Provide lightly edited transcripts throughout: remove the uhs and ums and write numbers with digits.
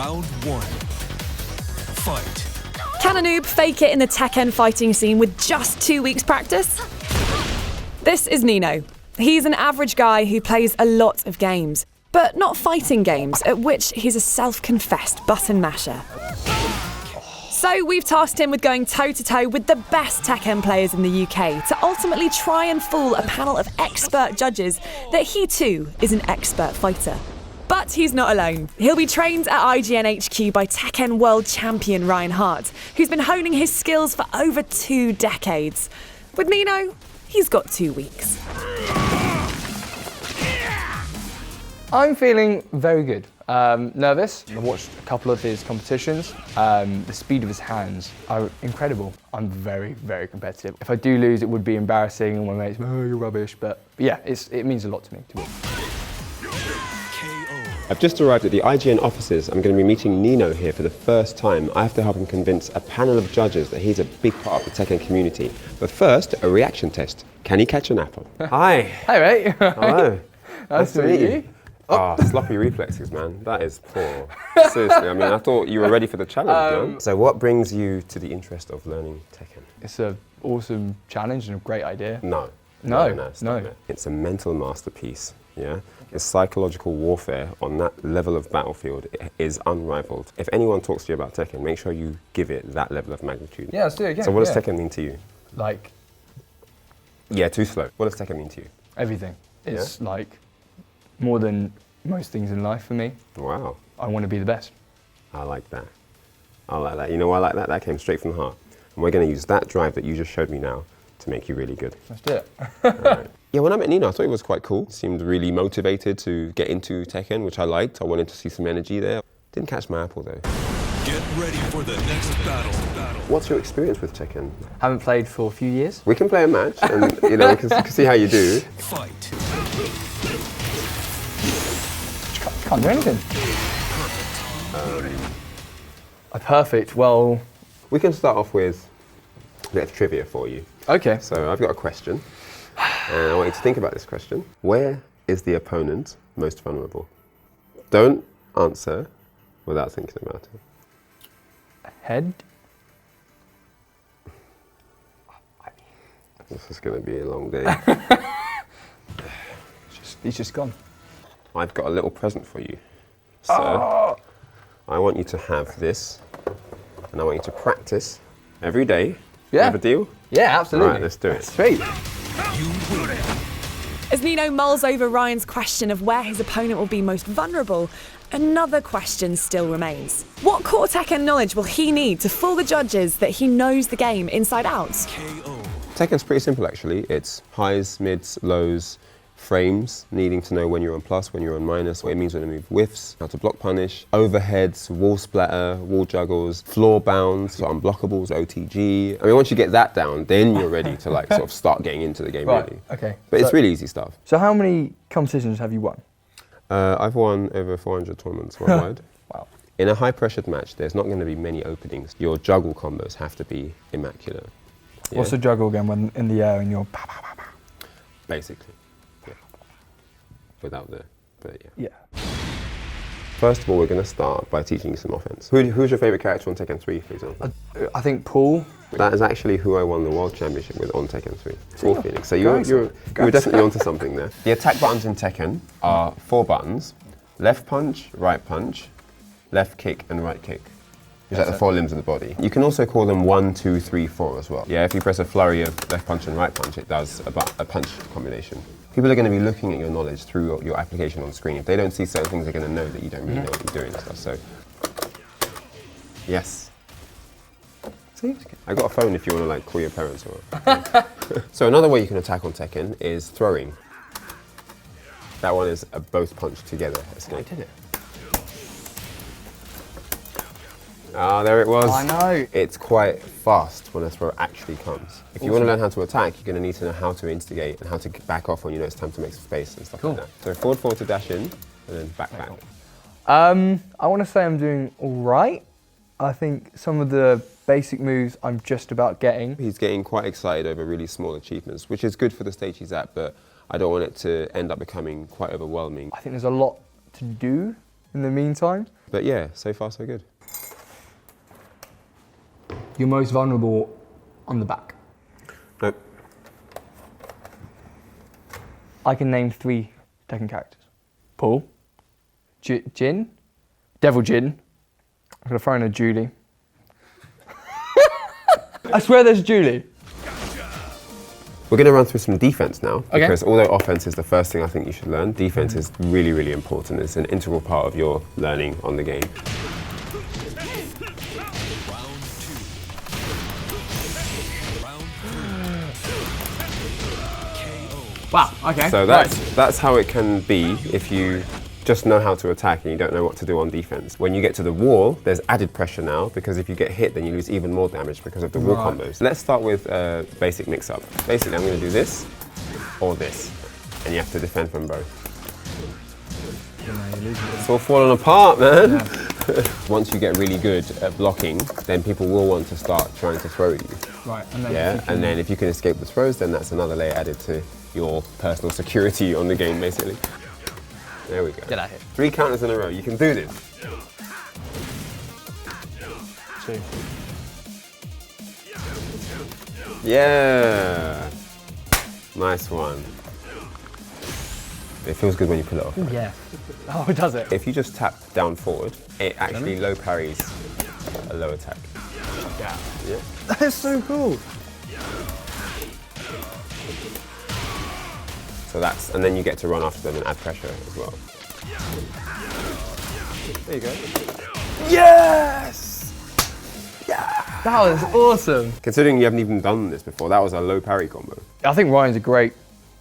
Round 1. Fight. Can a noob fake it in the Tekken fighting scene with just 2 weeks practice? This is Nino. He's an average guy who plays a lot of games, but not fighting games, at which he's a self-confessed button masher. So we've tasked him with going toe-to-toe with the best Tekken players in the UK to ultimately try and fool a panel of expert judges that he too is an expert fighter. But he's not alone. He'll be trained at IGN HQ by Tekken World Champion Ryan Hart, who's been honing his skills for over 2 decades. With Nino, he's got 2 weeks. I'm feeling very good. Nervous. I watched a couple of his competitions. The speed of his hands are incredible. I'm very, very competitive. If I do lose, it would be embarrassing and my mates, oh, you're rubbish. But yeah, it means a lot to me to win. I've just arrived at the IGN offices. I'm going to be meeting Nino here for the first time. I have to help him convince a panel of judges that he's a big part of the Tekken community. But first, a reaction test. Can he catch an apple? Hi. Hey, mate. Hello. Nice to meet you. Ah, sloppy reflexes, man. That is poor. Seriously, I mean, I thought you were ready for the challenge, man. So what brings you to the interest of learning Tekken? It's an awesome challenge and a great idea. No. No. It's a mental masterpiece, yeah? It's psychological warfare on that level of battlefield is unrivaled. If anyone talks to you about Tekken, make sure you give it that level of magnitude. Yeah, let's do it again. So what does Tekken mean to you? Like? Yeah, too slow. What does Tekken mean to you? Everything. It's like more than most things in life for me. Wow. I want to be the best. I like that. I like that. You know why I like that? That came straight from the heart. And we're going to use that drive that you just showed me now to make you really good. Let's do it. Right. Yeah, when I met Nino, I thought he was quite cool. Seemed really motivated to get into Tekken, which I liked. I wanted to see some energy there. Didn't catch my apple though. Get ready for the next battle. What's your experience with Tekken? Haven't played for a few years. We can play a match and we can see how you do. Fight. Can't do anything. Perfect. Well, we can start off with a bit of trivia for you. Okay. So I've got a question, and I want you to think about this question. Where is the opponent most vulnerable? Don't answer without thinking about it. Head. This is going to be a long day. He's just gone. I've got a little present for you, sir. I want you to have this, and I want you to practice every day. Yeah. Have a deal? Yeah, absolutely. All right, let's do it. Sweet. As Nino mulls over Ryan's question of where his opponent will be most vulnerable, another question still remains. What core Tekken knowledge will he need to fool the judges that he knows the game inside out? Tekken's pretty simple, actually. It's highs, mids, lows, frames, needing to know when you're on plus, when you're on minus, what it means when to move whiffs, how to block punish, overheads, wall splatter, wall juggles, floor bounds, so unblockables, OTG. I mean, once you get that down, then you're ready to like sort of start getting into the game, Right, really. okay. But it's really easy stuff. So how many competitions have you won? I've won over 400 tournaments worldwide. Wow. In a high-pressured match, there's not going to be many openings. Your juggle combos have to be immaculate. Yeah? What's the juggle again when in the air and you're pow, pow, pow, pow? Basically. Yeah. Without the, but yeah. Yeah. First of all, we're going to start by teaching you some offense. Who's your favourite character on Tekken 3, for example? I think Paul. That is actually who I won the World Championship with on Tekken 3. Paul Phoenix. So you were definitely onto something there. The attack buttons in Tekken are 4 buttons. Left punch, left kick and right kick. Is that the 4 limbs of the body? You can also call them 1, 2, 3, 4 as well. Yeah, if you press a flurry of left punch and right punch, it does a punch combination. People are going to be looking at your knowledge through your application on screen. If they don't see certain things, they're going to know that you don't really know what you're doing and stuff. So, yes. See, I got a phone if you want to like call your parents or. So another way you can attack on Tekken is throwing. That one is a both punch together escape. I did it. Ah, there it was. I know. It's quite fast when a throw actually comes. If you want to learn how to attack, you're going to need to know how to instigate and how to back off when you know it's time to make some space and stuff like that. So forward to dash in, and then back. I want to say I'm doing all right. I think some of the basic moves I'm just about getting. He's getting quite excited over really small achievements, which is good for the stage he's at, but I don't want it to end up becoming quite overwhelming. I think there's a lot to do in the meantime. But yeah, so far so good. You're most vulnerable on the back. Nope. I can name 3 Tekken characters. Paul, Jin, Devil Jin. I'm gonna throw in a Julie. I swear there's Julie. We're going to run through some defense now, Okay. because although offense is the first thing I think you should learn, defense is really, really important. It's an integral part of your learning on the game. Wow, okay. So that's how it can be if you just know how to attack and you don't know what to do on defense. When you get to the wall, there's added pressure now, because if you get hit, then you lose even more damage because of the wall combos. Let's start with a basic mix-up. Basically, I'm going to do this or this, and you have to defend from both. It's all falling apart, man. Yeah. Once you get really good at blocking, then people will want to start trying to throw you. Right, and then Yeah, and then if you can escape the throws, then that's another layer added to your personal security on the game, basically. There we go. Get out here. 3 counters in a row. You can do this. 2. Yeah. Nice one. It feels good when you pull it off. Yeah. Oh, does it? If you just tap down forward, it actually low parries a low attack. Yeah. Yeah. That is so cool. So that's, and then you get to run after them and add pressure as well. There you go. Yes! Yeah! That was awesome. Considering you haven't even done this before, that was a low parry combo. I think Ryan's a great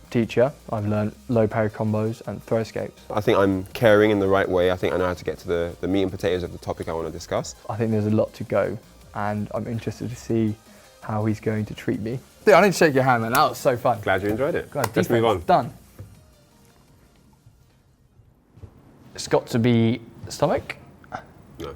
teacher. I've learned low parry combos and throw escapes. I think I'm caring in the right way. I think I know how to get to the meat and potatoes of the topic I want to discuss. I think there's a lot to go, and I'm interested to see how he's going to treat me. Dude, I need to shake your hand, man. That was so fun. Glad you enjoyed it. God, Let's move on. Done. It's got to be stomach. No.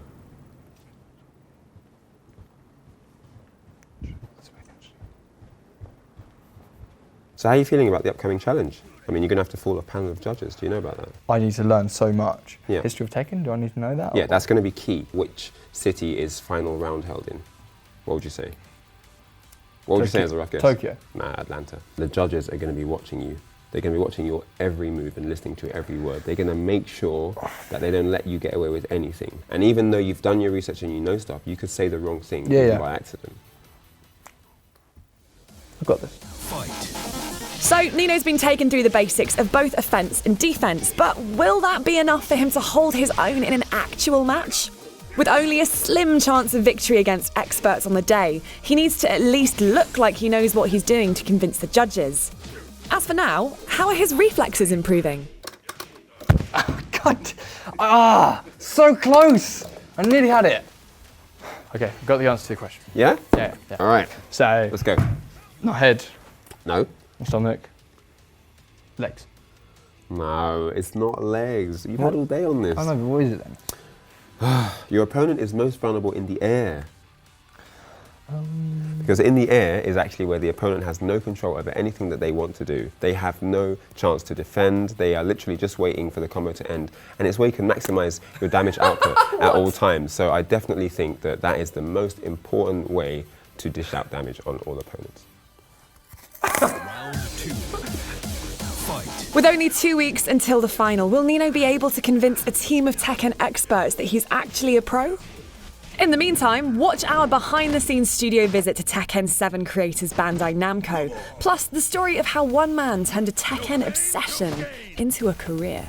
So how are you feeling about the upcoming challenge? I mean, you're going to have to fool a panel of judges. Do you know about that? I need to learn so much. Yeah. History of Tekken, do I need to know that? Yeah, that's going to be key. Which city is final round held in? What would you say? What would you say Tokyo. as a rough guess? Tokyo. Nah, Atlanta. The judges are going to be watching you. They're going to be watching your every move and listening to every word. They're going to make sure that they don't let you get away with anything. And even though you've done your research and you know stuff, you could say the wrong thing by accident. I've got this. Fight. So, Nino's been taken through the basics of both offence and defence, but will that be enough for him to hold his own in an actual match? With only a slim chance of victory against experts on the day, he needs to at least look like he knows what he's doing to convince the judges. As for now, how are his reflexes improving? God, so close. I nearly had it. Okay, I've got the answer to the question. Yeah? Yeah. All right. So, Let's go. not head, No. stomach, legs. No, it's not legs. You've had all day on this. I don't know, but what is it then? Your opponent is most vulnerable in the air. Because in the air is actually where the opponent has no control over anything that they want to do. They have no chance to defend. They are literally just waiting for the combo to end. And it's where you can maximize your damage output at all times. So I definitely think that that is the most important way to dish out damage on all opponents. Round 2. Fight. With only 2 weeks until the final, will Nino be able to convince a team of Tekken experts that he's actually a pro? In the meantime, watch our behind-the-scenes studio visit to Tekken 7 creators Bandai Namco, plus the story of how one man turned a Tekken obsession into a career.